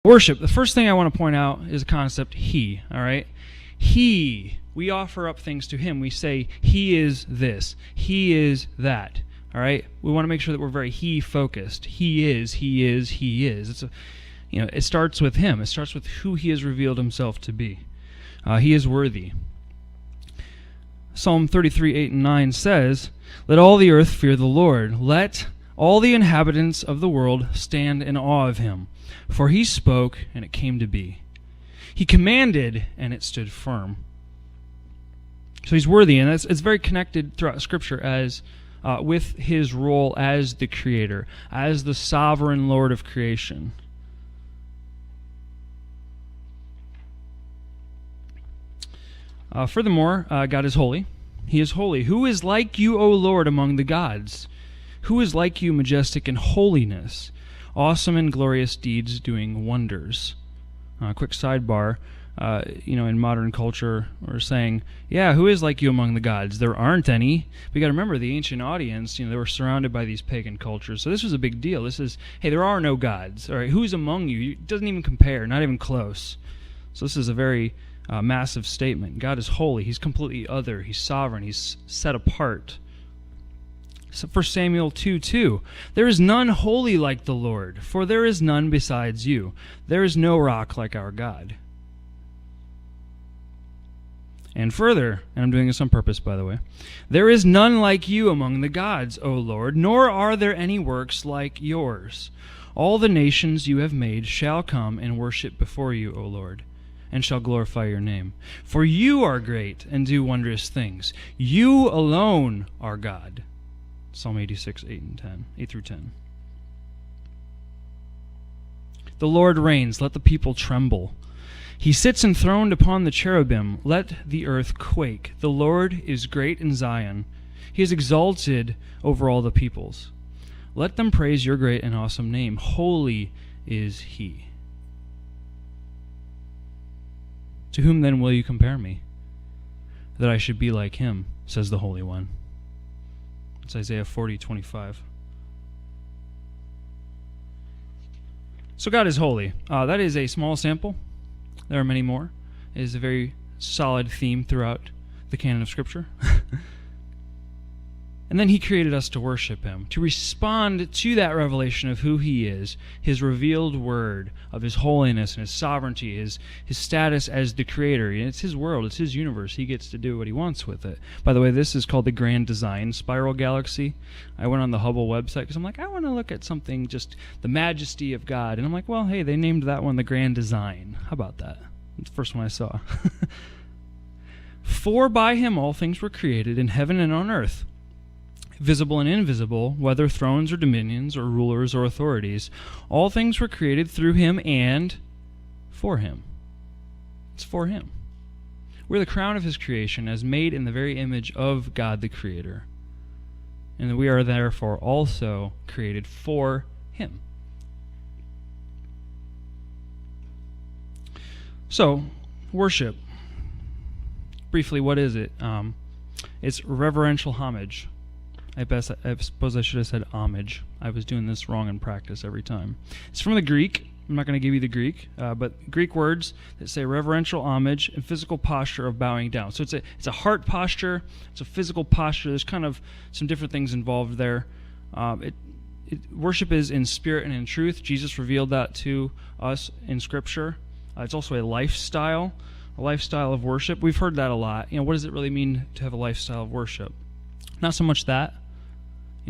Worship. The first thing I want to point out is the concept he, all right? He. We offer up things to him. We say, he is this. He is that. All right? We want to make sure that we're very he-focused. He is, he is, he is. It starts with him. It starts with who he has revealed himself to be. He is worthy. Psalm 33, 8 and 9 says, "Let all the earth fear the Lord. Let all the inhabitants of the world stand in awe of him. For he spoke, and it came to be. He commanded, and it stood firm." So he's worthy, and it's very connected throughout Scripture as with his role as the Creator, as the sovereign Lord of creation. Furthermore, God is holy. He is holy. Who is like you, O Lord, among the gods? Who is like you, majestic in holiness, awesome in glorious deeds, doing wonders? Quick sidebar. In modern culture, we're saying, yeah, who is like you among the gods? There aren't any. We got to remember the ancient audience, they were surrounded by these pagan cultures. So this was a big deal. This is, hey, there are no gods. All right, who's among you? It doesn't even compare, not even close. So this is a very massive statement. God is holy. He's completely other. He's sovereign. He's set apart. So 1 Samuel 2:2, "There is none holy like the Lord, for there is none besides you. There is no rock like our God." And further, and I'm doing this on purpose, by the way, "There is none like you among the gods, O Lord, nor are there any works like yours. All the nations you have made shall come and worship before you, O Lord, and shall glorify your name. For you are great and do wondrous things. You alone are God." Psalm 86, 8 through 10. "The Lord reigns, let the people tremble. He sits enthroned upon the cherubim. Let the earth quake. The Lord is great in Zion. He is exalted over all the peoples. Let them praise your great and awesome name. Holy is he." "To whom then will you compare me, that I should be like him, says the Holy One?" It's Isaiah 40:25. So God is holy. That is a small sample. There are many more. It is a very solid theme throughout the canon of Scripture. And then he created us to worship him, to respond to that revelation of who he is, his revealed word, of his holiness and his sovereignty, his status as the creator. It's his world, it's his universe. He gets to do what he wants with it. By the way, this is called the Grand Design Spiral Galaxy. I went on the Hubble website because I'm like, I want to look at something, just the majesty of God. And I'm like, well, hey, they named that one the Grand Design. How about that? That's the first one I saw. "For by him all things were created in heaven and on earth, visible and invisible, whether thrones or dominions or rulers or authorities. All things were created through him and for him." It's for him. We're the crown of his creation, as made in the very image of God the Creator. And we are therefore also created for him. So, worship. Briefly, what is it? It's reverential homage. I suppose I should have said homage. I was doing this wrong in practice every time. It's from the Greek. I'm not going to give you the Greek, but Greek words that say reverential homage and physical posture of bowing down. So it's a heart posture. It's a physical posture. There's kind of some different things involved there. Worship is in spirit and in truth. Jesus revealed that to us in Scripture. It's also a lifestyle of worship. We've heard that a lot. What does it really mean to have a lifestyle of worship? Not so much that.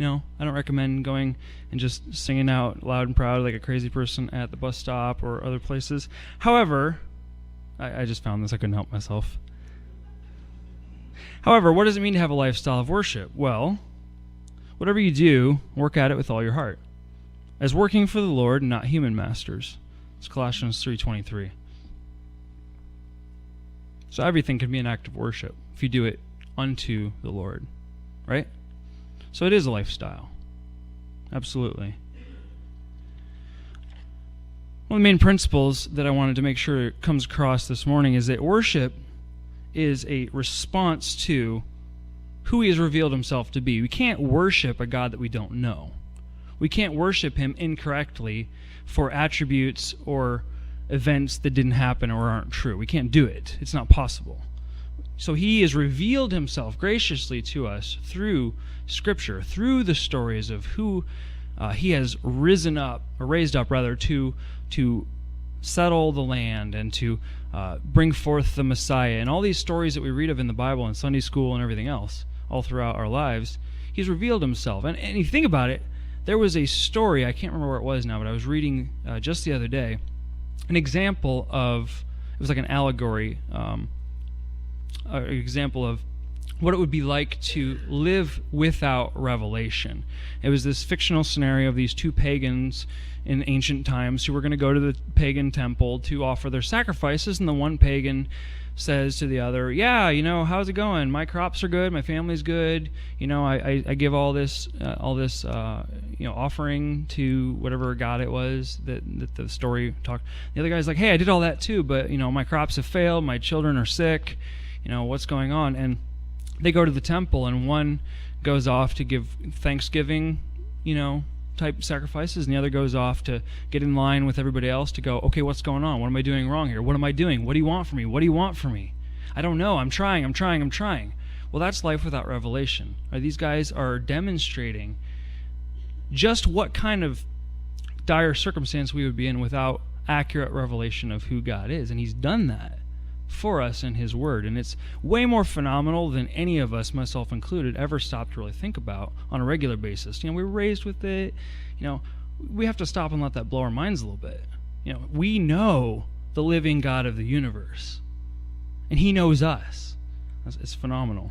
I don't recommend going and just singing out loud and proud like a crazy person at the bus stop or other places. However, I just found this. I couldn't help myself. However, what does it mean to have a lifestyle of worship? Well, whatever you do, work at it with all your heart, as working for the Lord, not human masters. It's Colossians 3:23. So everything can be an act of worship if you do it unto the Lord, right? So it is a lifestyle. Absolutely. One of the main principles that I wanted to make sure comes across this morning is that worship is a response to who he has revealed himself to be. We can't worship a God that we don't know. We can't worship him incorrectly for attributes or events that didn't happen or aren't true. We can't do it. It's not possible. So he has revealed himself graciously to us through Scripture, through the stories of who he has raised up to settle the land and to bring forth the Messiah. And all these stories that we read of in the Bible and Sunday school and everything else, all throughout our lives, he's revealed himself. And you think about it, there was a story, I can't remember where it was now, but I was reading just the other day, an example of, it was like an allegory, an example of what it would be like to live without revelation. It was this fictional scenario of these two pagans in ancient times who were going to go to the pagan temple to offer their sacrifices, and the one pagan says to the other, yeah, how's it going? My crops are good, my family's good, I give all this offering to whatever god it was that the story talked. The other guy's like, hey, I did all that too, but my crops have failed, my children are sick, what's going on? And they go to the temple, and one goes off to give Thanksgiving, type sacrifices, and the other goes off to get in line with everybody else to go, okay, what's going on? What am I doing wrong here? What am I doing? What do you want from me? What do you want from me? I don't know. I'm trying. Well, that's life without revelation. These guys are demonstrating just what kind of dire circumstance we would be in without accurate revelation of who God is, and he's done that for us in his word, and it's way more phenomenal than any of us, myself included, ever stop to really think about on a regular basis. We were raised with it. We have to stop and let that blow our minds a little bit. We know the living God of the universe, and he knows us. It's phenomenal.